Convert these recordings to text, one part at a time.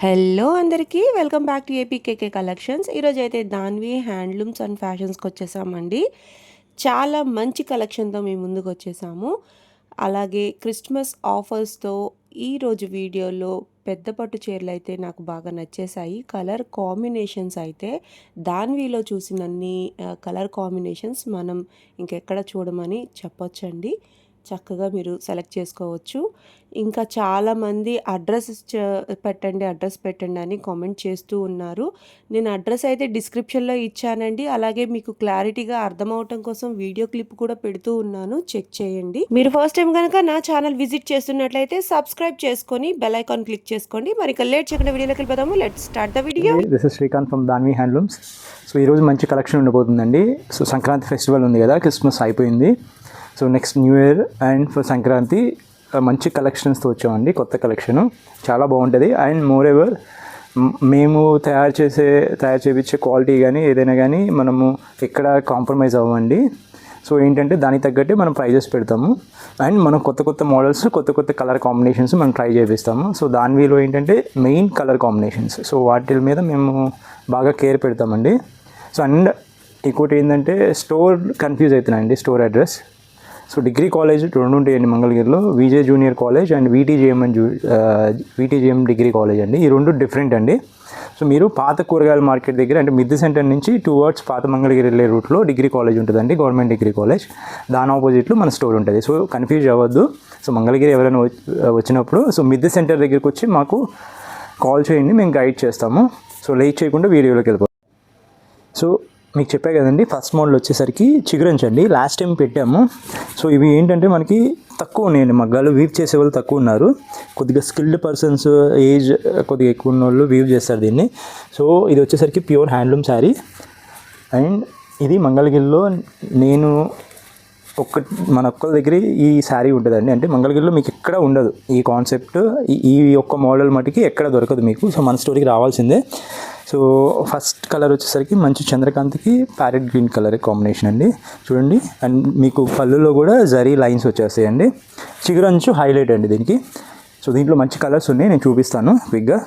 Hello అందరికీ welcome back to APKK collections. ఈరోజు అయితే దాన్వి హ్యాండ్లూమ్స్ అండ్ ఫ్యాషన్స్కి వచ్చేసామండి. చాలా మంచి కలెక్షన్తో మీ ముందుకు వచ్చేసాము. అలాగే క్రిస్మస్ ఆఫర్స్తో ఈరోజు వీడియోలో పెద్ద పట్టు చీరలు అయితే నాకు బాగా నచ్చేసాయి. కలర్ కాంబినేషన్స్ అయితే దాన్విలో చూసినన్ని కలర్ కాంబినేషన్స్ మనం ఇంకెక్కడ చూడమని చెప్పొచ్చండి. చక్కగా మీరు సెలెక్ట్ చేసుకోవచ్చు. ఇంకా చాలామంది అడ్రస్ పెట్టండి అని కామెంట్ చేస్తూ ఉన్నారు. నేను అడ్రస్ అయితే డిస్క్రిప్షన్లో ఇచ్చానండి. అలాగే మీకు క్లారిటీగా అర్థమవటం కోసం వీడియో క్లిప్ కూడా పెడుతూ ఉన్నాను, చెక్ చేయండి. మీరు ఫస్ట్ టైం కనుక నా ఛానల్ విజిట్ చేస్తున్నట్లయితే సబ్స్క్రైబ్ చేసుకొని బెల్ ఐకాన్ క్లిక్ చేసుకోండి. మరి ఇక లేట్ చేయకుండా వీడియోలోకి వెళ్ళిపోదాము. Let's start the video. This is Srikanth from Danvi handlooms. So ఈరోజు మంచి కలెక్షన్ ఉండబోతుందండి. సో సంక్రాంతి ఫెస్టివల్ ఉంది కదా, క్రిస్మస్ అయిపోయింది. So next new year and for Sankranti మంచి కలెక్షన్స్తో వచ్చామండి. కొత్త కలెక్షను చాలా బాగుంటుంది. అండ్ మోర్ ఎవర్ మేము తయారు చేయించే క్వాలిటీ కానీ ఏదైనా కానీ మనము ఎక్కడ కాంప్రమైజ్ అవ్వండి. సో ఏంటంటే దానికి తగ్గట్టే మనం ప్రైజెస్ పెడతాము. అండ్ మనం కొత్త మోడల్స్, కొత్త కలర్ కాంబినేషన్స్ మనం ట్రై చేపిస్తాము. సో దానిలో ఏంటంటే మెయిన్ కలర్ కాంబినేషన్స్, సో వాటి మీద మేము బాగా కేర్ పెడతామండి. సో అండ్ ఇంకోటి ఏంటంటే స్టోర్ కన్ఫ్యూజ్ అవుతున్నాయండి, store address. So degree college రెండు ఉంటాయండి మంగళగిరిలో, VJ junior college and VTGM degree college అండి. ఈ రెండు డిఫరెంట్ అండి. సో మీరు పాత కూరగాయల మార్కెట్ దగ్గర అంటే మిద్దె సెంటర్ నుంచి టువర్డ్స్ పాత మంగళగిరి వెళ్ళే రూట్లో డిగ్రీ కాలేజ్ ఉంటుందండి, గవర్నమెంట్ డిగ్రీ కాలేజ్. దాని ఆపోజిట్లో మన స్టోర్ ఉంటుంది. సో కన్ఫ్యూజ్ అవ్వద్దు. సో మంగళగిరి ఎవరైనా వచ్చినప్పుడు సో మిద్దె సెంటర్ దగ్గరికి వచ్చి మాకు కాల్ చేయండి, మేము గైడ్ చేస్తాము. సో లేట్ చేయకుండా వీడియోలోకి వెళ్ళిపోతాం. సో మీకు చెప్పే కదండి, ఫస్ట్ మోడల్ వచ్చేసరికి చిగురంచ్ అండి. లాస్ట్ టైం పెట్టాము. సో ఇవి ఏంటంటే మనకి తక్కువ ఉన్నాయండి, మగ్గాలు వీవ్ చేసే వాళ్ళు తక్కువ ఉన్నారు. కొద్దిగా స్కిల్డ్ పర్సన్స్, ఏజ్ కొద్దిగా ఎక్కువ ఉన్న వాళ్ళు వీవ్ చేస్తారు దీన్ని. సో ఇది వచ్చేసరికి ప్యూర్ హ్యాండ్లూమ్ శారీ. అండ్ ఇది మంగళగిరిలో మన ఒక్కరి దగ్గర ఈ శారీ ఉంటుందండి. అంటే మంగళగిరిలో మీకు ఎక్కడ ఉండదు ఈ కాన్సెప్ట్, ఈ ఒక్క మోడల్ మటుకి ఎక్కడ దొరకదు మీకు. సో మన స్టోరీకి రావాల్సిందే. సో ఫస్ట్ కలర్ వచ్చేసరికి మంచి చంద్రకాంత్కి ప్యారెట్ గ్రీన్ కలర్ కాంబినేషన్ అండి, చూడండి. అండ్ మీకు పళ్ళులో కూడా జరీ లైన్స్ వచ్చేస్తాయండి. చిగురంచు హైలైట్ అండి దీనికి. సో దీంట్లో మంచి కలర్స్ ఉన్నాయి, నేను చూపిస్తాను క్విక్గా.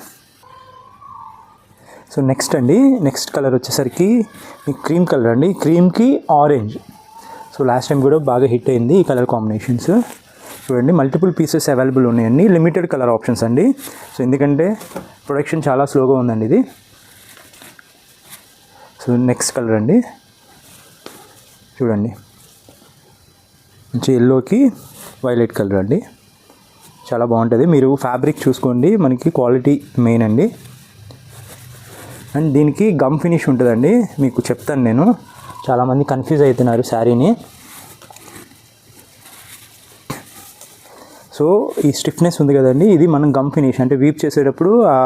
సో నెక్స్ట్ కలర్ వచ్చేసరికి మీకు క్రీమ్ కలర్ అండి, క్రీమ్కి ఆరెంజ్. సో లాస్ట్ టైం కూడా బాగా హిట్ అయింది ఈ కలర్ కాంబినేషన్స్. చూడండి మల్టిపుల్ పీసెస్ అవైలబుల్ ఉన్నాయండి, లిమిటెడ్ కలర్ ఆప్షన్స్ అండి. సో ఎందుకంటే ప్రొడక్షన్ చాలా స్లోగా ఉందండి ఇది. సో నెక్స్ట్ కలర్ అండి, చూడండి మంచి ఎల్లోకి వైలెట్ కలర్ అండి, చాలా బాగుంటుంది. మీరు ఫ్యాబ్రిక్ చూసుకోండి, మనకి క్వాలిటీ మెయిన్ అండి. అండ్ దీనికి గమ్ ఫినిష్ ఉంటుందండి, మీకు చెప్తాను నేను. చాలామంది కన్ఫ్యూజ్ అవుతున్నారు శారీని. సో ఈ స్టిఫ్నెస్ ఉంది కదండి, ఇది మనం గమ్ ఫినిష్ అంటే వీవ్ చేసేటప్పుడు ఆ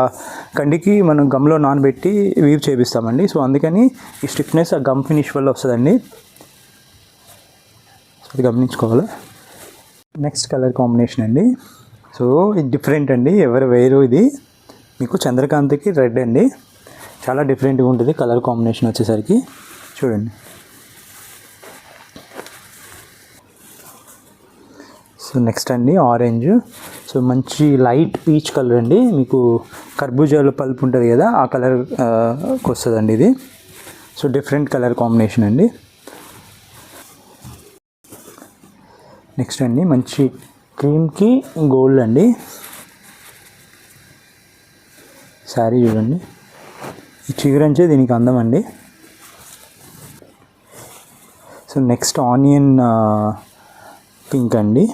కండికి మనం గమ్లో నానబెట్టి వీవ్ చేపిస్తామండి. సో అందుకని ఈ స్టిఫ్నెస్ ఆ గమ్ ఫినిష్ వల్ల వస్తుందండి. సో అది గమనించుకోవాలి. నెక్స్ట్ కలర్ కాంబినేషన్ అండి. సో ఇది డిఫరెంట్ అండి, ఎవరు వేరు. ఇది మీకు చంద్రకాంత్కి రెడ్ అండి, చాలా డిఫరెంట్గా ఉంటుంది కలర్ కాంబినేషన్ వచ్చేసరికి. చూడండి. సో నెక్స్ట్ అండి ఆరెంజ్. సో మంచి లైట్ పీచ్ కలర్ అండి, మీకు కర్బూజాలో పల్ప్ ఉంటుంది కదా ఆ కలర్కి వస్తుందండి ఇది. సో డిఫరెంట్ కలర్ కాంబినేషన్ అండి. నెక్స్ట్ అండి మంచి క్రీమ్కి గోల్డ్ అండి శారీ. చూడండి ఈ చిగురంచే దీనికి అందం అండి. సో నెక్స్ట్ ఆనియన్ పింక్ అండి,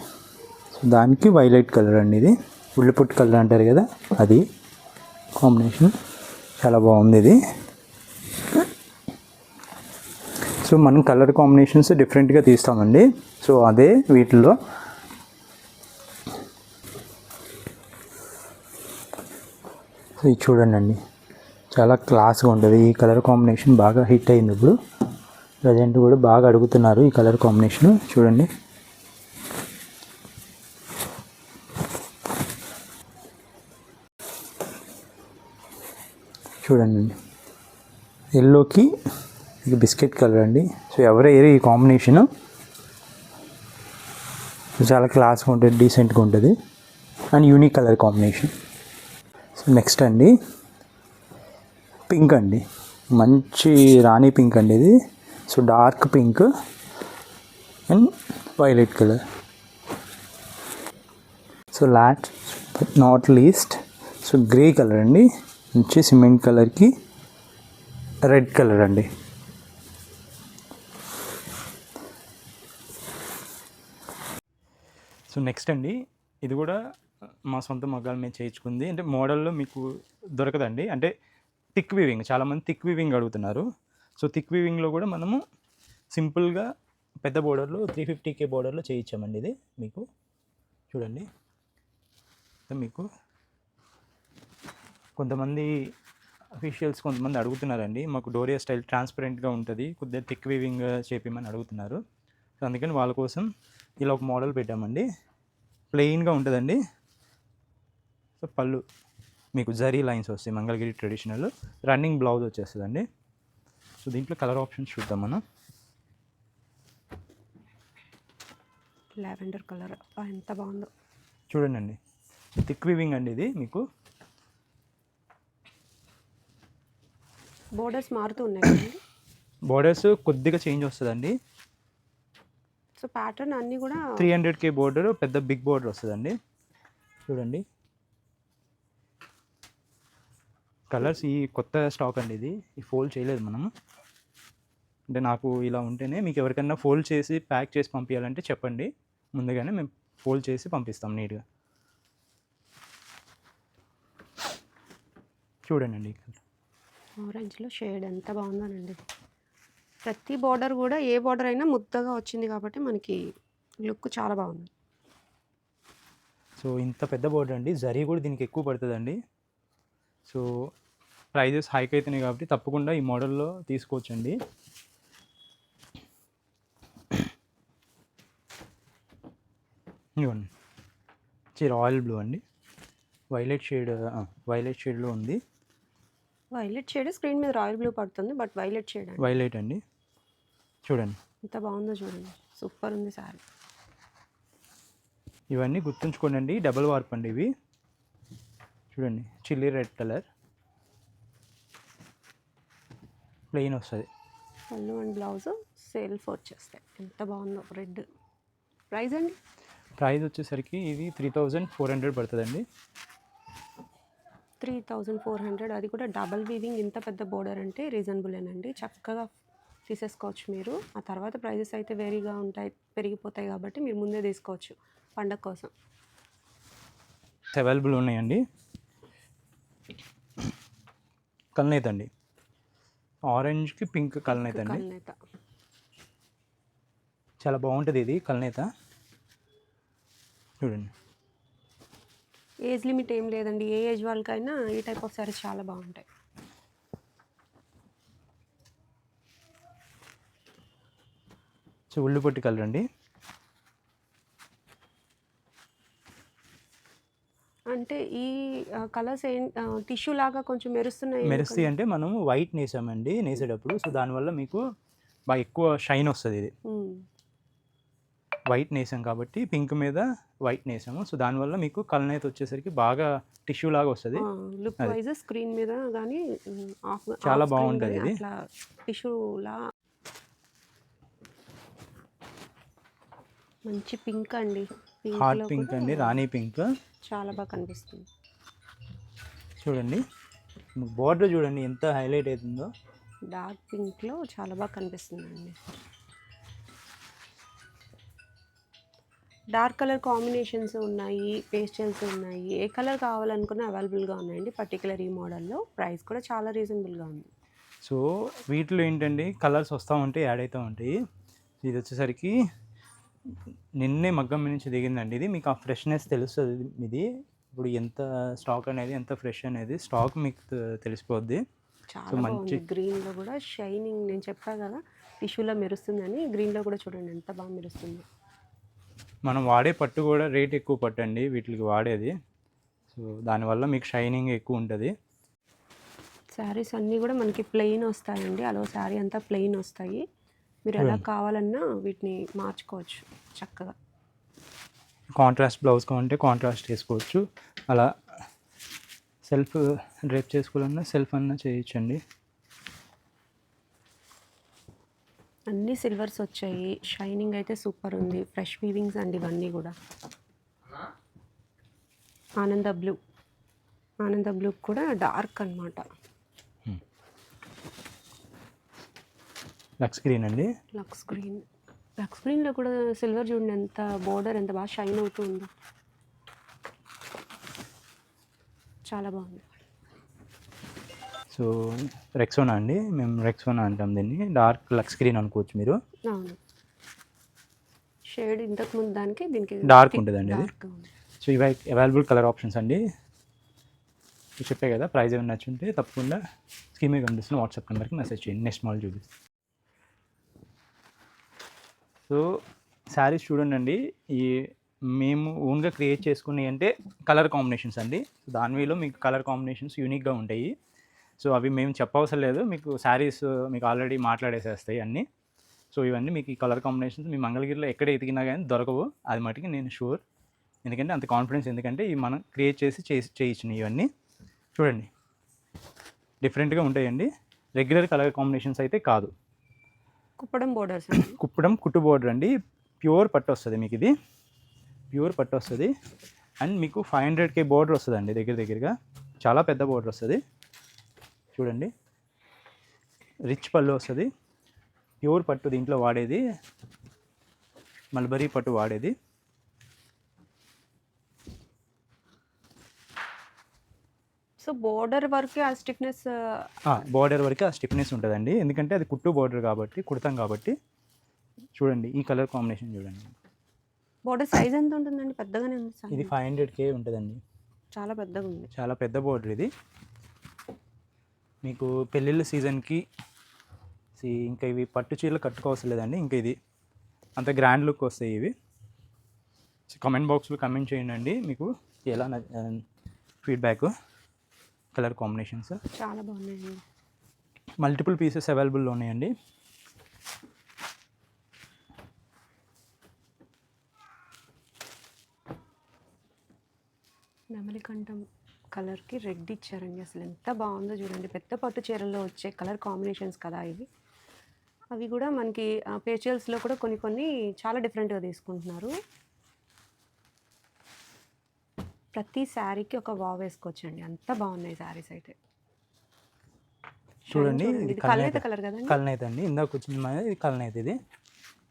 సో దానికి వైలెట్ కలర్ అండి, ఇది ఉల్లిపొట్టు కలర్ అంటారు కదా అది కాంబినేషన్, చాలా బాగుంది ఇది. సో మనం కలర్ కాంబినేషన్స్ డిఫరెంట్గా తీస్తామండి. సో అదే వీటిల్లో సో ఇది చూడండి అండి, చాలా క్లాస్గా ఉంటుంది. ఈ కలర్ కాంబినేషన్ బాగా హిట్ అయింది ఇప్పుడు, ప్రజెంట్ కూడా బాగా అడుగుతున్నారు ఈ కలర్ కాంబినేషన్. చూడండి చూడండి ఎల్లోకి ఇది బిస్కెట్ కలర్ అండి. సో ఎవరైనా ఈ కాంబినేషను చాలా క్లాస్గా ఉంటుంది, డీసెంట్గా ఉంటుంది and unique colour combination. So next అండి పింక్ అండి, మంచి రాణి పింక్ అండి ఇది. So dark pink and violet colour. So last but not least so grey colour అండి, మంచి సిమెంట్ కలర్కి రెడ్ కలర్ అండి. సో నెక్స్ట్ అండి ఇది కూడా మా సొంత మగ్గాల మీద చేయించుకుంది. అంటే మోడల్లో మీకు దొరకదండి, అంటే థిక్ వీవింగ్, చాలామంది థిక్ వీవింగ్ అడుగుతున్నారు. సో థిక్ వీవింగ్లో కూడా మనము సింపుల్గా పెద్ద బోర్డర్లో 350K బోర్డర్లో చేయించామండి. ఇది మీకు చూడండి, మీకు కొంతమంది అఫీషియల్స్ కొంతమంది అడుగుతున్నారండి, మాకు డోరియా స్టైల్ ట్రాన్స్పరెంట్గా ఉంటుంది, కొద్దిగా థిక్ వీవింగ్ చేపిమని అడుగుతున్నారు. సో అందుకని వాళ్ళ కోసం ఇలా ఒక మోడల్ పెట్టామండి. ప్లెయిన్గా ఉంటుందండి. సో పళ్ళు మీకు జరీ లైన్స్ వస్తాయి, మంగళగిరి ట్రెడిషనల్. రన్నింగ్ బ్లౌజ్ వచ్చేస్తుందండి. సో దీంట్లో కలర్ ఆప్షన్స్ చూద్దాం మనం. లావెండర్ కలర్ ఎంత బాగుందో చూడండి అండి, థిక్ వీవింగ్ అండి ఇది. మీకు బోర్డర్స్ మారుతూ ఉన్నాయి, బోర్డర్స్ కొద్దిగా చేంజ్ వస్తుందండి. సో ప్యాటర్న్ అన్నీ కూడా 300K బోర్డర్, పెద్ద బిగ్ బోర్డర్ వస్తుందండి. చూడండి కలర్స్ ఈ కొత్త స్టాక్ అండి ఇది, ఈ ఫోల్డ్ చేయలేదు మనము. అంటే నాకు ఇలా ఉంటేనే, మీకు ఎవరికైనా ఫోల్డ్ చేసి ప్యాక్ చేసి పంపించాలంటే చెప్పండి ముందుగానే, మేము ఫోల్డ్ చేసి పంపిస్తాం నీట్గా. చూడండి అండి ఆరెంజ్లో షేడ్ ఎంత బాగుందోనండి. ప్రతి బార్డర్ కూడా ఏ బార్డర్ అయినా ముద్దగా వచ్చింది కాబట్టి మనకి లుక్ చాలా బాగుంది. సో ఇంత పెద్ద బోర్డర్ అండి, జరీ కూడా దీనికి ఎక్కువ పడుతుందండి. సో ప్రైజెస్ హైక్ అవుతున్నాయి కాబట్టి తప్పకుండా ఈ మోడల్లో తీసుకోవచ్చండి. ఇవ్వండి రాయల్ బ్లూ అండి, వైలెట్ షేడ్లో ఉంది. వైలెట్ షేడ్ స్క్రీన్ మీద రాయల్ బ్లూ పడుతుంది, బట్ వైలెట్ షేడ్ అండి. వైలెట్ అండి, చూడండి ఎంత బాగుందో చూడండి, సూపర్ ఉంది సారీ. ఇవన్నీ గుర్తుంచుకోండి, డబల్ వార్ప్ అండి ఇవి. చూడండి చిల్లీ రెడ్ కలర్, ప్లెయిన్ వస్తుంది. పళ్ళు అండ్ బ్లౌజ్ సెల్ఫ్ వచ్చేస్తాయి. ఎంత బాగుందో రెడ్. ప్రైస్ అండి? ప్రైస్ వచ్చేసరికి ఇది 3400 పడుతుందండి. 3400, అది కూడా డబల్ వీవింగ్. ఇంత పెద్ద బోర్డర్ అంటే రీజనబులేనండి, చక్కగా తీసేసుకోవచ్చు మీరు. ఆ తర్వాత ప్రైజెస్ అయితే వేరీగా ఉంటాయి, పెరిగిపోతాయి కాబట్టి మీరు ముందే తీసుకోవచ్చు పండగ కోసం. అవైలబుల్ ఉన్నాయండి. కల్నేత అండి, ఆరెంజ్కి పింక్ కల్నేత అండి, చాలా బాగుంటుంది ఇది కల్నేత. చూడండి ఏజ్ లిమిట్ ఏం లేదండి, ఏ ఏజ్ వాళ్ళకైనా ఈ టైప్ ఆఫ్ సారీస్ చాలా బాగుంటాయి. సో ఉల్లిపొట్టి కలర్ అండి. అంటే ఈ కలర్స్ టిష్యూ లాగా కొంచెం మెరుస్తున్నాయి. మెరుస్తాయి అంటే మనము వైట్ నేసామండి నేసేటప్పుడు, సో దానివల్ల మీకు బాగా ఎక్కువ షైన్ వస్తుంది. ఇది వైట్ నేసాం కాబట్టి పింక్ మీద వైట్ నేసాము, సో దానివల్ల మీకు కలనేత వచ్చేసరికి బాగా టిష్యూ లాగా వస్తుంది. లుక్ వైజ్ స్క్రీన్ మీద కానీ చాలా బాగుంటుంది ఇది. టిష్యూలా మంచి పింక్ అండి, హాట్ పింక్ అండి, రాణి పింక్, చాలా బాగా కనిపిస్తుంది. చూడండి బోర్డర్ చూడండి ఎంత హైలైట్ అవుతుందో. డార్క్ పింక్లో చాలా బాగా కనిపిస్తుంది అండి. డార్క్ కలర్ కాంబినేషన్స్ ఉన్నాయి, పేస్టల్స్ ఉన్నాయి, ఏ కలర్ కావాలనుకున్నా అవైలబుల్గా ఉన్నాయండి. పర్టికులర్ ఈ మోడల్లో ప్రైస్ కూడా చాలా రీజనబుల్గా ఉంది. సో వీటిలో ఏంటండి కలర్స్ వస్తూ ఉంటాయి, యాడ్ అవుతూ ఉంటాయి. ఇది వచ్చేసరికి నిన్నే మగ్గం నుంచి దిగిందండి. ఇది మీకు ఆ ఫ్రెష్నెస్ తెలుస్తుంది. ఇది ఇప్పుడు ఎంత స్టాక్ అనేది, ఎంత ఫ్రెష్ అనేది స్టాక్ మీకు తెలిసిపోద్ది. చాలా మంచి గ్రీన్లో కూడా షైనింగ్, నేను చెప్పా కదా టిష్యూలో మెరుస్తుందని, గ్రీన్లో కూడా చూడండి ఎంత బాగా మెరుస్తుంది. మనం వాడే పట్టు కూడా రేట్ ఎక్కువ పట్టండి వీటికి వాడేది, సో దానివల్ల మీకు షైనింగ్ ఎక్కువ ఉంటుంది. శారీస్ అన్నీ కూడా మనకి ప్లెయిన్ వస్తాయండి, అలా శారీ అంతా ప్లెయిన్ వస్తాయి. మీరు ఎలా కావాలన్నా వీటిని మార్చుకోవచ్చు చక్కగా. కాంట్రాస్ట్ బ్లౌజ్ కావాలంటే కాంట్రాస్ట్ వేసుకోవచ్చు, అలా సెల్ఫ్ డ్రేప్ చేసుకోవాలన్నా సెల్ఫ్ అన్నా చేయొచ్చండి. అన్ని సిల్వర్స్ వచ్చాయి. షైనింగ్ అయితే సూపర్ ఉంది. ఫ్రెష్ వీవింగ్స్ అండి ఇవన్నీ కూడా. ఆనంద బ్లూ కూడా డార్క్ అన్నమాట. లక్స్ గ్రీన్ అండి. లక్స్ గ్రీన్లో కూడా సిల్వర్ చూడండి ఎంత బోర్డర్ ఎంత బాగా షైన్ అవుతుందో. చాలా బాగుంది. సో రెక్సోనా అండి, మేము రెక్సోనా అంటాం దీన్ని. డార్క్ లక్స్ గ్రీన్ అనుకోవచ్చు మీరు. అవును, షేడ్ ఇంతకుముందు దానికి దీనికి డార్క్ ఉంటుందండి ఇది. డార్క్ ఉంది. సో ఇవి అవైలబుల్ కలర్ ఆప్షన్స్ అండి. చెప్పే కదా, ప్రైస్ ఏమైనా నచ్చుంటే తప్పకుండా స్క్రీన్ మీద కనిపిస్తున్న వాట్సాప్ నెంబర్కి మెసేజ్ చేయండి. నెక్స్ట్ మోడల్ చూపిస్తాను. సో శారీస్ చూడండి, ఈ మేము ఓన్గా క్రియేట్ చేసుకున్నాయి అంటే కలర్ కాంబినేషన్స్ అండి. దానిలో మీకు కలర్ కాంబినేషన్స్ యూనిక్గా ఉంటాయి. సో అవి మేము చెప్పవసరం లేదు, మీకు శారీస్ మీకు ఆల్రెడీ మాట్లాడేసేస్తాయి అన్నీ. సో ఇవన్నీ మీకు ఈ కలర్ కాంబినేషన్స్ మీ మంగళగిరిలో ఎక్కడ ఎతికినా కానీ దొరకవు, అది మటుకి నేను షూర్. ఎందుకంటే అంత కాన్ఫిడెన్స్, ఎందుకంటే ఇవి మనం క్రియేట్ చేయించినవి ఇవన్నీ. చూడండి, డిఫరెంట్గా ఉంటాయండి. రెగ్యులర్ కలర్ కాంబినేషన్స్ అయితే కాదు. కుప్పడం బోర్డర్స్, కుట్టు బోర్డర్ అండి. ప్యూర్ పట్టు వస్తుంది మీకు, ఇది ప్యూర్ పట్టు వస్తుంది. అండ్ మీకు 500K బోర్డర్ వస్తుంది అండి, దగ్గరగా చాలా పెద్ద బోర్డర్ వస్తుంది. చూడండి, రిచ్ పళ్ళు వస్తుంది. ప్యూర్ పట్టు దీంట్లో వాడేది, మల్బరీ పట్టు వాడేది. సో బోర్డర్ వరకు ఆ స్టిఫ్నెస్, బోర్డర్ వరకు ఆ స్టిఫ్నెస్ ఉంటుందండి, ఎందుకంటే అది కుట్టు బోర్డర్ కాబట్టి, కుడతాం కాబట్టి. చూడండి ఈ కలర్ కాంబినేషన్ చూడండి. బోర్డర్ సైజ్ ఎంత ఉంటుందండి? పెద్దగానే ఉంది. ఇది 500K ఉంటుందండి, చాలా పెద్దగా ఉంది. చాలా పెద్ద బోర్డర్ ఇది. మీకు పెళ్ళిళ్ళ సీజన్కి ఇంకా ఇవి పట్టు చీరలు కట్టుకోవసం లేదండి. ఇంకా ఇది అంత గ్రాండ్ లుక్ వస్తాయి ఇవి. కామెంట్ బాక్స్లో కమెంట్ చేయండి మీకు ఎలా ఫీడ్బ్యాక్. కలర్ కాంబినేషన్స్ చాలా బాగున్నాయండి. మల్టిపుల్ పీసెస్ అవైలబుల్లో ఉన్నాయండి. నెమలికంఠం కలర్కి రెడ్ ఇచ్చారండి. అసలు ఎంత బాగుందో చూడండి. పెద్ద పట్టు చీరల్లో వచ్చే కలర్ కాంబినేషన్స్ కదా ఇవి. అవి కూడా మనకి పేచియల్స్లో కూడా కొన్ని చాలా డిఫరెంట్గా తీసుకుంటున్నారు. ప్రతి శారీకి ఒక వావ్ వేసుకోవచ్చండి, అంత బాగున్నాయి శారీస్ అయితే. చూడండి, ఇది కల్నేత కలర్ కదండి. కల్నేత అండి, ఇందాక వచ్చింది ఇది కల్నేత. ఇది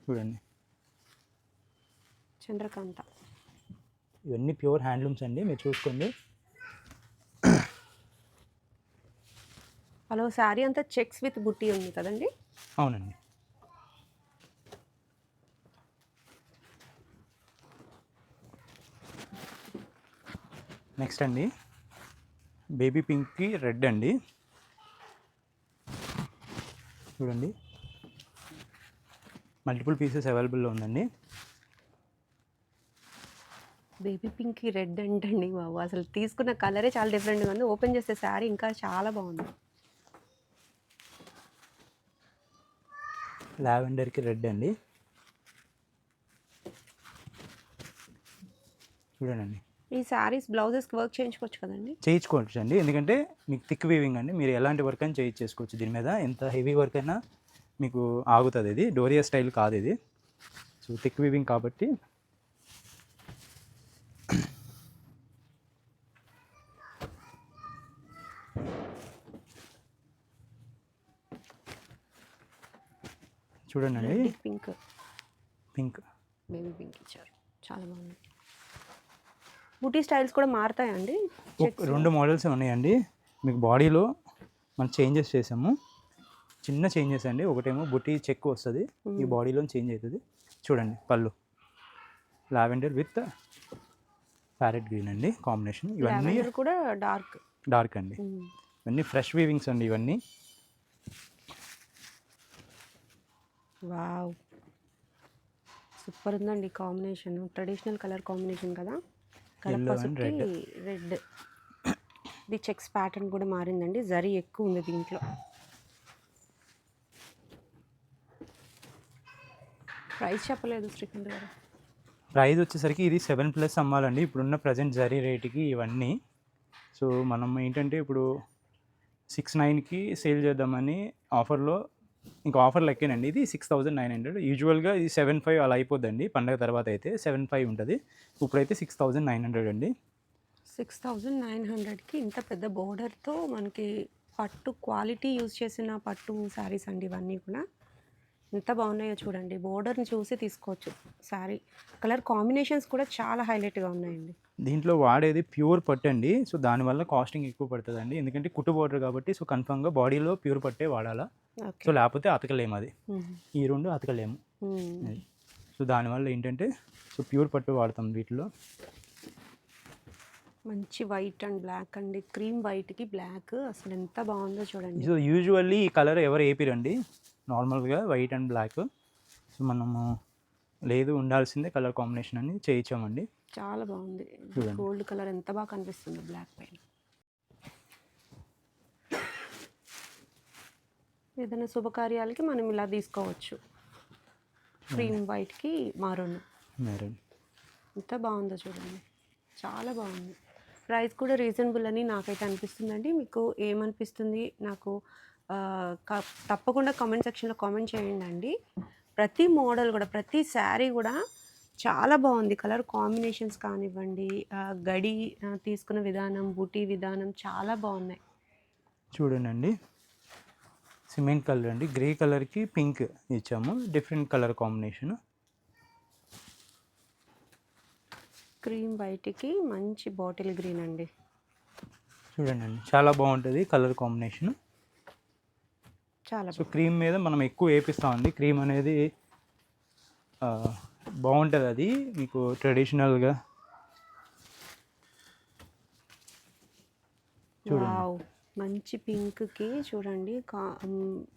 చూడండి, చంద్రకాంత. ఇవన్నీ ప్యూర్ హ్యాండ్లూమ్స్ అండి, మీరు చూసుకోండి. హలో, శారీ అంతా చెక్స్ విత్ బుట్టి ఉంది కదండి. అవునండి. నెక్స్ట్ అండి, బేబీ పింక్కి రెడ్ అండి. చూడండి, మల్టిపుల్ పీసెస్ అవైలబుల్లో ఉందండి. బేబీ పింక్కి రెడ్ అంటండి బాబు, అసలు తీసుకున్న కలరే చాలా డిఫరెంట్గా ఉంది. ఓపెన్ చేస్తే శారీ ఇంకా చాలా బాగుంది. లావెండర్కి రెడ్ అండి. చూడండి, ఈ శారీస్ బ్లౌజెస్కి వర్క్ చేయించుకోవచ్చు కదండి. చేయించుకోవచ్చు అండి, ఎందుకంటే మీకు థిక్ వీవింగ్ అండి. మీరు ఎలాంటి వర్క్ అయినా చేయించేసుకోవచ్చు దీని మీద. ఎంత హెవీ వర్క్ అయినా మీకు ఆగుతుంది. ఇది డోరియా స్టైల్ కాదు ఇది. సో థిక్ వీవింగ్ కాబట్టి. చూడండి, పింక్ బేబీ పింక్ ఇచ్చారు, చాలా బాగుంది. బుటీ స్టైల్స్ కూడా మారుతాయండి. 2 మోడల్స్ ఉన్నాయండి. మీకు బాడీలో మనం చేంజెస్ చేసాము, చిన్న చేంజెస్ అండి. ఒకటేమో బుటీ చెక్ వస్తుంది, ఈ బాడీలో చేంజ్ అవుతుంది. చూడండి, పళ్ళు లావెండర్ విత్ ప్యారెట్ గ్రీన్ అండి కాంబినేషన్. ఇవన్నీ కూడా డార్క్ అండి. ఇవన్నీ ఫ్రెష్ వీవింగ్స్ అండి ఇవన్నీ. వావ్, సూపర్ ఉందండి కాంబినేషన్. ట్రెడిషనల్ కలర్ కాంబినేషన్ కదా. రెడ్. ఇది చెక్స్ ప్యాటర్న్ కూడా మారిందండి, జరీ ఎక్కువ ఉంది దీంట్లో. ప్రైస్ చెప్పలేదు శ్రీకాంత్ గారు. ప్రైస్ వచ్చేసరికి ఇది 7+ అమ్మాలండి ఇప్పుడున్న ప్రజెంట్ జరీ రేటుకి ఇవన్నీ. సో సో మనం ఏంటంటే ఇప్పుడు 6,900కి సేల్ చేద్దామని ఆఫర్లో, ఇంకా ఆఫర్ లెక్కేనండి. ఇది 6,900. యూజువల్గా ఇది 7,500 అలా అయిపోద్దండి పండగ తర్వాత అయితే 7,500 ఉంటుంది. ఇప్పుడైతే 6,900 అండి. 6,900కి ఇంత పెద్ద బోర్డర్తో మనకి పట్టు క్వాలిటీ యూజ్ చేసిన పట్టు శారీస్ అండి ఇవన్నీ కూడా. ఎంత బాగున్నాయో చూడండి, బోర్డర్ని చూసి తీసుకోవచ్చు. శారీ కలర్ కాంబినేషన్స్ కూడా చాలా హైలైట్గా ఉన్నాయండి. దీంట్లో వాడేది ప్యూర్ పట్టు అండి. సో దానివల్ల కాస్టింగ్ ఎక్కువ పడుతుందండి, ఎందుకంటే కుట్టు బోర్డర్ కాబట్టి. సో కన్ఫామ్గా బాడీలో ప్యూర్ పట్టే వాడాలా. ఓకే. సో లేకపోతే అతకలేము, అది ఈ రెండు అతకలేము. అది. సో దానివల్ల ఏంటంటే సో ప్యూర్ పట్టు వాడతాం వీటిలో. మంచి వైట్ అండ్ బ్లాక్ అండి, క్రీమ్ వైట్కి బ్లాక్ అసలు ఎంత బాగుందో చూడండి. సో యూజువల్లీ ఈ కలర్ ఎవరు వేపిరండి, నార్మల్గా వైట్ అండ్ బ్లాక్. సో మనము లేదు ఉండాల్సిందే కలర్ కాంబినేషన్ అని చేయించామండి. చాలా బాగుంది. చూడండి. గోల్డ్ కలర్ ఎంత బాగా కనిపిస్తుంది బ్లాక్ పైన. ఏదైనా శుభకార్యాలకి మనం ఇలా తీసుకోవచ్చు. క్రీమ్ వైట్కి మారోన్ మెరూన్. ఎంత బాగుందో చూడండి, చాలా బాగుంది. ప్రైస్ కూడా రీజనబుల్ అని నాకైతే అనిపిస్తుందండి. మీకు ఏమనిపిస్తుంది నాకు తప్పకుండా కామెంట్ సెక్షన్లో కామెంట్ చేయండి అండి. ప్రతి మోడల్ కూడా, ప్రతి శారీ కూడా చాలా బాగుంది. కలర్ కాంబినేషన్స్ కానివ్వండి, గడి తీసుకున్న విధానం, బూటీ విధానం చాలా బాగున్నాయి. చూడండి, సిమెంట్ కలర్ అండి, గ్రే కలర్కి పింక్ ఇచ్చాము, డిఫరెంట్ కలర్ కాంబినేషన్. క్రీమ్ వైట్కి మంచి బాటిల్ గ్రీన్ అండి. చూడండి, చాలా బాగుంటుంది కలర్ కాంబినేషన్. చాలా సో క్రీమ్ మీద మనం ఎక్కువ వేపిస్తామండి. క్రీమ్ అనేది బాగుంటుంది, అది మీకు ట్రెడిషనల్గా. వావ్, మంచి పింక్కి చూడండి,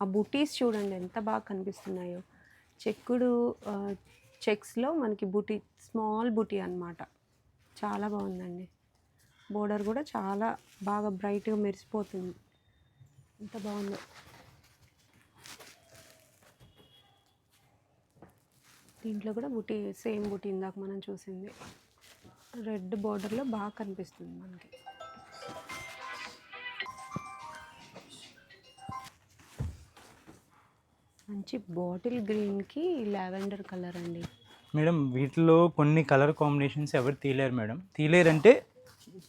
ఆ బుటీస్ చూడండి ఎంత బాగా కనిపిస్తున్నాయో. చెక్కుడు చెక్స్లో మనకి బుటీ, స్మాల్ బుటీ అన్నమాట. చాలా బాగుందండి. బోర్డర్ కూడా చాలా బాగా బ్రైట్గా మెరిసిపోతుంది, ఎంత బాగుందో. దీంట్లో కూడా బుటీ, సేమ్ బుటీ ఇందాక మనం చూసింది, రెడ్ బోర్డర్లో బాగా కనిపిస్తుంది మనకి. మంచి బాటిల్ గ్రీన్కి లావెండర్ కలర్ అండి. మేడం వీటిలో కొన్ని కలర్ కాంబినేషన్స్ ఎవరు తీయలేరు మేడం. తీయలేరంటే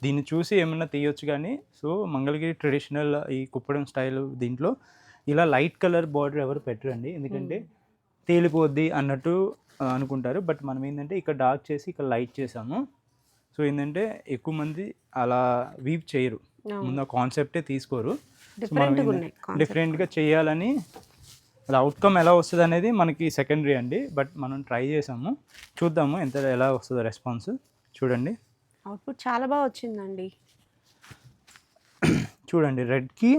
దీన్ని చూసి ఏమన్నా తీయొచ్చు, కానీ సో మంగళగిరి ట్రెడిషనల్ ఈ కుప్పడం స్టైల్ దీంట్లో ఇలా లైట్ కలర్ బార్డర్ ఎవరు పెట్టరండి, ఎందుకంటే తేలిపోద్ది అన్నట్టు అనుకుంటారు. బట్ మనం ఏంటంటే ఇక్కడ డార్క్ చేసి ఇక్కడ లైట్ చేసాము. సో ఏంటంటే ఎక్కువ మంది అలా వీవ్ చేయరు, ముందు ఆ కాన్సెప్టే తీసుకోరు. డిఫరెంట్గా చేయాలని, అది అవుట్కమ్ ఎలా వస్తుంది అనేది మనకి సెకండరీ అండి. బట్ మనం ట్రై చేసాము, చూద్దాము ఎలా వస్తుందో రెస్పాన్స్. చూడండి, అవుట్పుట్ చాలా బాగా వచ్చిందండి. చూడండి, రెడ్కి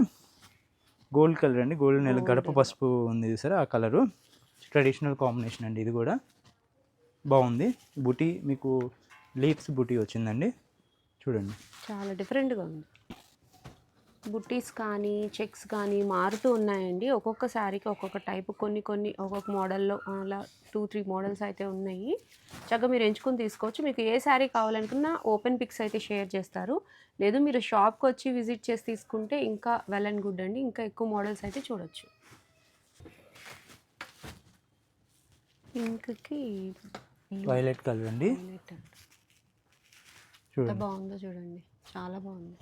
గోల్డ్ కలర్ అండి, గోల్డ్ నెల గడప పసుపు ఉంది సరే, ఆ కలరు ట్రెడిషనల్ కాంబినేషన్ అండి. ఇది కూడా బాగుంది. బుటీ మీకు లీవ్స్ బుటీ వచ్చిందండి, చూడండి చాలా డిఫరెంట్గా ఉంది. బుట్టీస్ కానీ చెక్స్ కానీ మారుతూ ఉన్నాయండి. ఒక్కొక్క శారీకి ఒక్కొక్క టైపు, కొన్ని ఒక్కొక్క మోడల్లో అలా 2-3 మోడల్స్ అయితే ఉన్నాయి. చక్కగా మీరు ఎంచుకుని తీసుకోవచ్చు. మీకు ఏ శారీ కావాలనుకున్నా ఓపెన్ పిక్స్ అయితే షేర్ చేస్తారు. లేదు మీరు షాప్కి వచ్చి విజిట్ చేసి తీసుకుంటే ఇంకా వెల్ అండ్ గుడ్ అండి, ఇంకా ఎక్కువ మోడల్స్ అయితే చూడొచ్చు. పింక్కి వైలెట్ కలర్ అండి, ఎంత బాగుందో చూడండి, చాలా బాగుంది.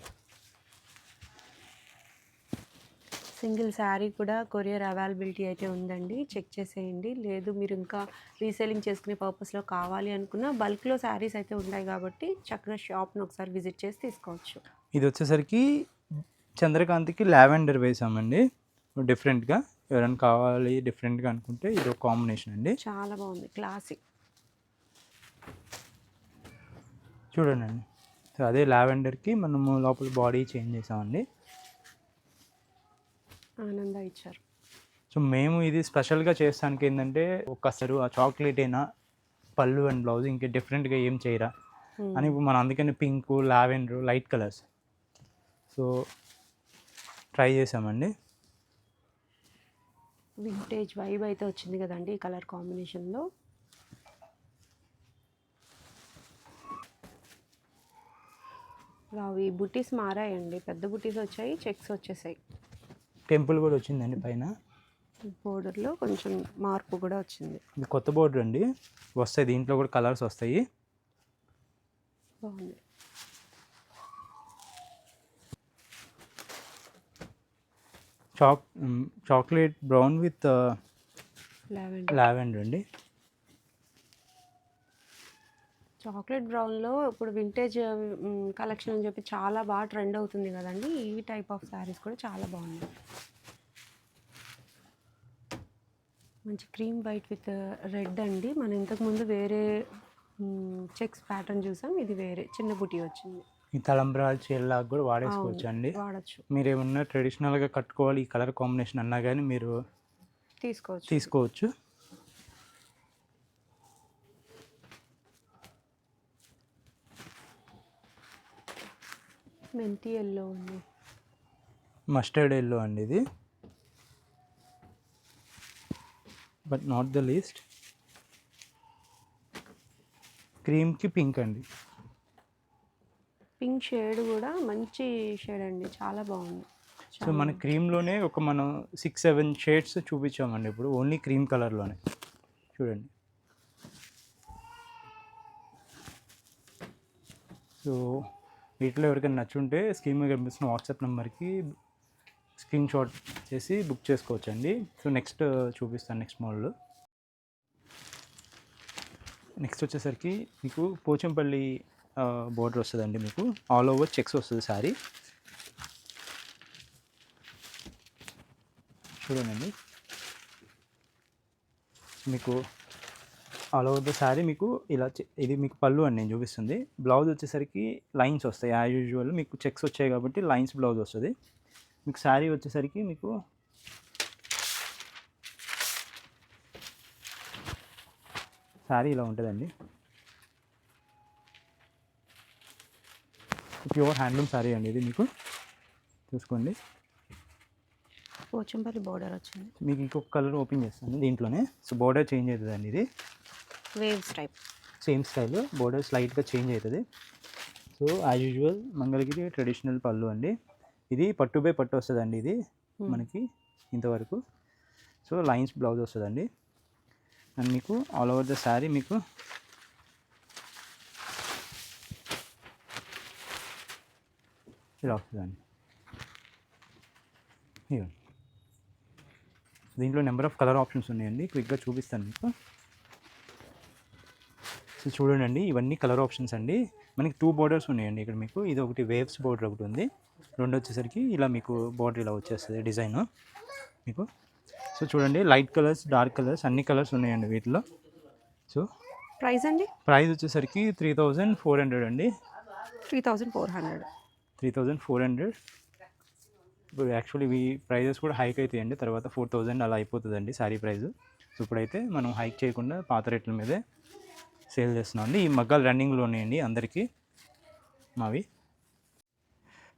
సింగిల్ శారీ కూడా కొరియర్ అవైలబిలిటీ అయితే ఉందండి, చెక్ చేసేయండి. లేదు మీరు ఇంకా రీసేలింగ్ చేసుకునే పర్పస్లో కావాలి అనుకున్న బల్క్లో శారీస్ అయితే ఉన్నాయి కాబట్టి చక్కగా షాప్ని ఒకసారి విజిట్ చేసి తీసుకోవచ్చు. ఇది వచ్చేసరికి చంద్రకాంత్కి లావెండర్ వేసామండి డిఫరెంట్గా. ఎవరైనా కావాలి డిఫరెంట్గా అనుకుంటే ఇది ఒక కాంబినేషన్ అండి, చాలా బాగుంది, క్లాసిక్. చూడండి. సో అదే లావెండర్కి మనము లోపల బాడీ చేంజ్ చేసామండి, ఆనంద ఇచ్చారు. సో మేము ఇది స్పెషల్గా చేస్తానికి ఏంటంటే ఒక్కసారి ఆ చాక్లెట్ అయినా పళ్ళు అండ్ బ్లౌజ్ ఇంకా డిఫరెంట్గా ఏం చేయరా అని మనం అందుకని pink, lavender, light colours so try చేసామండి. వింటేజ్ వైబ్ అయితే వచ్చింది కదండి ఈ కలర్ కాంబినేషన్లో. అవి బుటీస్ మారాయండి, పెద్ద బుటీస్ వచ్చాయి, చెక్స్ వచ్చేసాయి. టెంపుల్ కూడా వచ్చిందండి పైన. బోర్డర్లో కొంచెం మార్పు కూడా వచ్చింది. ఇది కొత్త బోర్డర్ అండి, వస్తాయి దీంట్లో కూడా కలర్స్ వస్తాయి. బాగుంది. చాక్లెట్ బ్రౌన్ విత్ లావెండర్ అండి. చాక్లెట్ బ్రౌన్లో ఇప్పుడు వింటేజ్ కలెక్షన్ అని చెప్పి చాలా బాగా ట్రెండ్ అవుతుంది కదండి. ఈ టైప్ ఆఫ్ శారీస్ కూడా చాలా బాగుంది. మంచి క్రీమ్ వైట్ విత్ రెడ్ అండి. మనం ఇంతకుముందు వేరే చెక్స్ ప్యాటర్న్ చూసాం, ఇది వేరే చిన్న బుటీ వచ్చింది. ఈ తలంబ్రాలు చీరలాగా కూడా వాడేసుకోవచ్చు అండి. వాడచ్చు. మీరు ఏమన్నా ట్రెడిషనల్గా కట్టుకోవాలి ఈ కలర్ కాంబినేషన్ అన్నా కానీ మీరు తీసుకోవచ్చు. మెంతి ఎల్లో ఉంది, మస్టర్డ్ ఎల్లో అండి ఇది, బట్ నాట్ ద లీస్ట్. క్రీమ్కి పింక్ అండి. పింక్ షేడ్ కూడా మంచి షేడ్ అండి, చాలా బాగుంది. సో మన క్రీమ్లోనే మనం 6-7 షేడ్స్ చూపించామండి ఇప్పుడు, ఓన్లీ క్రీమ్ కలర్లోనే. చూడండి. సో వీటిలో ఎవరికైనా నచ్చుంటే స్క్రీన్ మీద కనిపిస్తున్న వాట్సాప్ నెంబర్కి స్క్రీన్ షాట్ చేసి బుక్ చేసుకోవచ్చు అండి. సో నెక్స్ట్ చూపిస్తాను నెక్స్ట్ మోడల్. నెక్స్ట్ వచ్చేసరికి మీకు పోచంపల్లి బోర్డర్ వస్తుందండి, మీకు ఆల్ ఓవర్ చెక్స్ వస్తుంది శారీ. చూడండి, మీకు ఆల్ ఓవర్ ద శారీ మీకు ఇలా ఇది మీకు పళ్ళు అని నేను చూపిస్తుంది. బ్లౌజ్ వచ్చేసరికి లైన్స్ వస్తాయి యాజ్ యూజువల్, మీకు చెక్స్ వచ్చాయి కాబట్టి లైన్స్ బ్లౌజ్ వస్తుంది. మీకు శారీ వచ్చేసరికి మీకు శారీ ఇలా ఉంటుందండి. ప్యూర్ హ్యాండ్లూమ్ శారీ అండి ఇది, మీకు చూసుకోండి. పోచంపల్లి బోర్డర్ వచ్చింది. మీకు ఇంకొక కలర్ ఓపెన్ చేస్తాను దీంట్లోనే. సో బోర్డర్ చేంజ్ అవుతుందండి, ఇది waves type same style, border స్లైట్గా చేంజ్ అవుతుంది. So as usual Mangalagiri traditional పళ్ళు అండి. ఇది పట్టు బై పట్టు వస్తుందండి, ఇది మనకి ఇంతవరకు. సో లైన్స్ బ్లౌజ్ వస్తుందండి. అండ్ మీకు ఆల్ ఓవర్ ద శారీ మీకు ఇలా వస్తుందండి. దీంట్లో నెంబర్ ఆఫ్ కలర్ ఆప్షన్స్ ఉన్నాయండి, క్విక్గా చూపిస్తాను మీకు. సో చూడండి, ఇవన్నీ కలర్ ఆప్షన్స్ అండి. మనకి 2 బోర్డర్స్ ఉన్నాయండి ఇక్కడ మీకు. ఇది ఒకటి వేవ్స్ బోర్డర్ ఒకటి ఉంది, రెండు వచ్చేసరికి ఇలా మీకు బోర్డర్ ఇలా వచ్చేస్తుంది డిజైన్ మీకు. సో చూడండి, లైట్ కలర్స్, డార్క్ కలర్స్ అన్ని కలర్స్ ఉన్నాయండి వీటిలో. సో ప్రైస్ అండి, ప్రైస్ వచ్చేసరికి 3400 అండి. 3400. ఇప్పుడు యాక్చువల్లీ ఈ ప్రైజెస్ కూడా హైక్ అవుతాయండి, తర్వాత 4000 అలా అయిపోతుందండి శారీ ప్రైస్. సో ఇప్పుడైతే మనం హైక్ చేయకుండా పాత రేట్ల మీదే సేల్ చేస్తున్నాం అండి. ఈ మగ్గాలు రన్నింగ్లో ఉన్నాయండి అందరికీ మావి.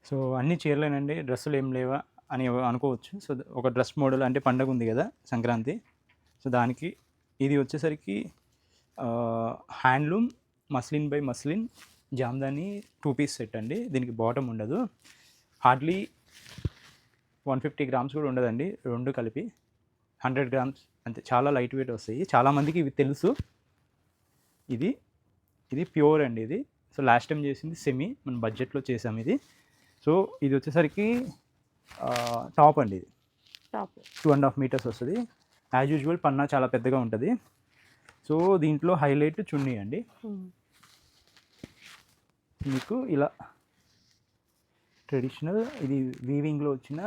సో అన్ని చీరలేనండి, డ్రెస్సులు ఏం లేవా అని అనుకోవచ్చు. సో ఒక డ్రెస్ మోడల్ అంటే పండగ ఉంది కదా సంక్రాంతి, సో దానికి ఇది వచ్చేసరికి handloom muslin by muslin Jamdani 2 piece set అండి. దీనికి బాటమ్ ఉండదు, హార్డ్లీ 150 గ్రామ్స్ కూడా ఉండదండి, రెండు కలిపి 100 గ్రామ్స్ అంతే. చాలా లైట్ వెయిట్ వస్తాయి, చాలామందికి ఇవి తెలుసు. ఇది ప్యూర్ అండి ఇది. సో లాస్ట్ టైం చేసింది సెమీ, మన బడ్జెట్లో చేసాం ఇది. సో ఇది వచ్చేసరికి టాప్ అండి, ఇది టాప్ 2.5 మీటర్స్ వస్తుంది. యాజ్ యూజువల్ పన్నా చాలా పెద్దగా ఉంటుంది. సో దీంట్లో హైలైట్ చున్నీ అండి, మీకు ఇలా ట్రెడిషనల్, ఇది వీవింగ్లో వచ్చిన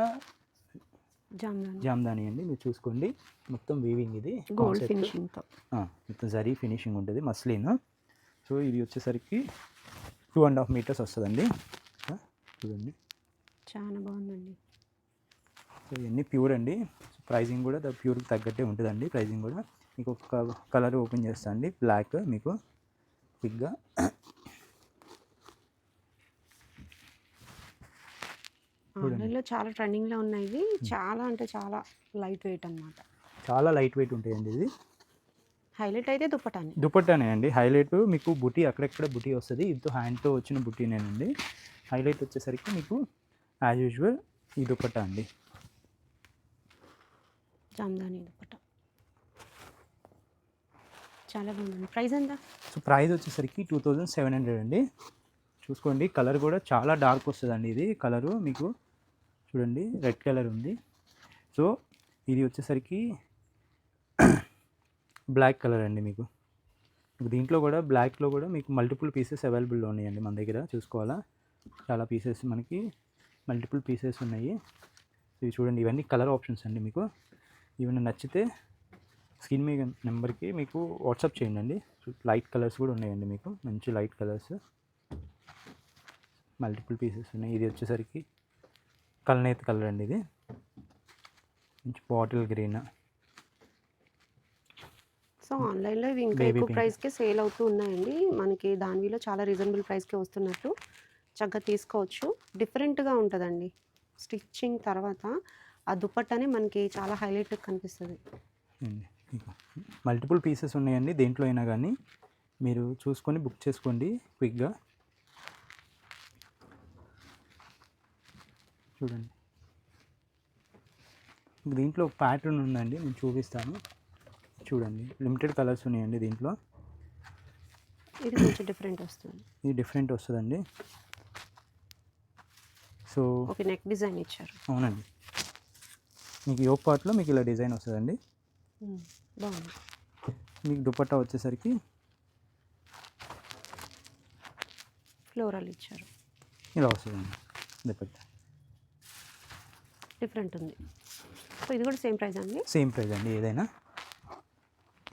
జామ్దాని అండి. మీరు చూసుకోండి, మొత్తం వీవింగ్, ఇది గోల్డ్ ఫినిషింగ్తో మొత్తం జరీ ఫినిషింగ్ ఉంటుంది, మస్లిన్. సో ఇది వచ్చేసరికి 2.5 మీటర్స్ వస్తుందండి. చూడండి, చాలా బాగుందండి. సో ఇవన్నీ ప్యూర్ అండి. ప్రైజింగ్ కూడా ప్యూర్కి తగ్గట్టే ఉంటుందండి ప్రైజింగ్ కూడా. మీకు ఒక కలర్ ఓపెన్ చేస్తా అండి, బ్లాక్, మీకు క్విక్గా. ఆన్లైన్లో చాలా ట్రెండింగ్లో ఉన్నాయి ఇవి. చాలా అంటే చాలా లైట్ వెయిట్ అనమాట, చాలా లైట్ వెయిట్ ఉంటాయండి. ఇది హైలైట్ అయితే దుపట్టానే అండి హైలైట్. మీకు బుటీ అక్కడెక్కడ బుటీ వస్తుంది, ఇది హ్యాండ్తో వచ్చిన బుటీనేనండి. హైలైట్ వచ్చేసరికి మీకు యాజ్ యూజువల్ ఈ దుపట్టా అండి. జామ్దాని దుపట్టా చాలా బాగుంది. ప్రైస్ ఎంత? సో ప్రైస్ వచ్చేసరికి 2700 అండి. చూసుకోండి, కలర్ కూడా చాలా డార్క్ వస్తుందండి. ఇది కలరు మీకు చూడండి, రెడ్ కలర్ ఉంది. సో ఇది వచ్చేసరికి బ్లాక్ కలర్ అండి. మీకు దీంట్లో కూడా బ్లాక్లో కూడా మీకు మల్టిపుల్ పీసెస్ అవైలబుల్లో ఉన్నాయండి మన దగ్గర. చూసుకోవాలా, చాలా పీసెస్ మనకి మల్టిపుల్ పీసెస్ ఉన్నాయి. ఇవి చూడండి, ఇవన్నీ కలర్ ఆప్షన్స్ అండి. మీకు ఏమైనా నచ్చితే స్క్రీన్ మీద నెంబర్కి మీకు వాట్సాప్ చేయండి. లైట్ కలర్స్ కూడా ఉన్నాయండి, మీకు మంచి లైట్ కలర్స్ మల్టిపుల్ పీసెస్ ఉన్నాయి. ఇది వచ్చేసరికి కల్నేత్ కలర్ అండి. ఇది మంచి బాటిల్ గ్రీన్. సో ఆన్లైన్లో ఇవి ఇంకా ఎక్కువ ప్రైస్కి సేల్ అవుతూ ఉన్నాయండి. మనకి దానిలో చాలా రీజనబుల్ ప్రైస్కి వస్తున్నట్టు చక్కగా తీసుకోవచ్చు. డిఫరెంట్గా ఉంటుందండి. స్టిచ్చింగ్ తర్వాత ఆ దుపట్టానే మనకి చాలా హైలైట్గా కనిపిస్తుంది. మల్టిపుల్ పీసెస్ ఉన్నాయండి. దేంట్లో అయినా కానీ మీరు చూసుకొని బుక్ చేసుకోండి క్విక్గా. చూడండి, దీంట్లో ప్యాటర్న్ ఉందండి, నేను చూపిస్తాను. చూడండి, లిమిటెడ్ కలర్స్ ఉన్నాయండి దీంట్లో. ఇది కొంచెం డిఫరెంట్ వస్తుంది. ఇది డిఫరెంట్ వస్తుందండి. సో ఓకే, నెక్ డిజైన్ ఇచ్చారు. అవునండి, మీకు యోక్ పార్ట్లో మీకు ఇలా డిజైన్ వస్తుందండి. బాగుంది. మీకు దుపట్టా వచ్చేసరికి ఫ్లోరల్ ఇచ్చారు. ఇలా వస్తుందండి దుపట్టా. డిఫరెంట్ ఉంది. సో ఇది కూడా సేమ్ ప్రైస్ అండి? సేమ్ ప్రైస్ అండి. ఏదైనా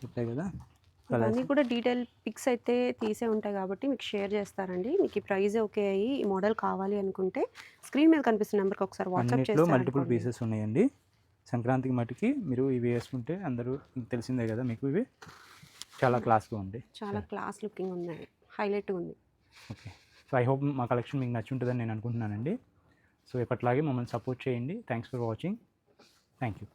చెప్పాయి కదా, అన్నీ కూడా డీటెయిల్ పిక్స్ అయితే తీసే ఉంటాయి కాబట్టి మీకు షేర్ చేస్తారండి. మీకు ఈ ప్రైస్ ఓకే అయ్యి ఈ మోడల్ కావాలి అనుకుంటే స్క్రీన్ మీద కనిపిస్తున్న నెంబర్కి ఒకసారి వాట్సాప్ అన్నిట్లో మల్టిపుల్ పీసెస్ ఉన్నాయండి. సంక్రాంతికి మటుకి మీరు ఇవి వేసుకుంటే అందరూ తెలిసిందే కదా మీకు, ఇవి చాలా క్లాస్గా ఉంటాయి. చాలా క్లాస్ లుకింగ్ ఉన్నాయి, హైలైట్గా ఉంది. ఓకే, సో ఐ హోప్ మా కలెక్షన్ మీకు నచ్చి ఉంటుందని నేను అనుకుంటున్నానండి. సో ఎప్పట్లాగే మమ్మల్ని సపోర్ట్ చేయండి. Thanks for watching. Thank you.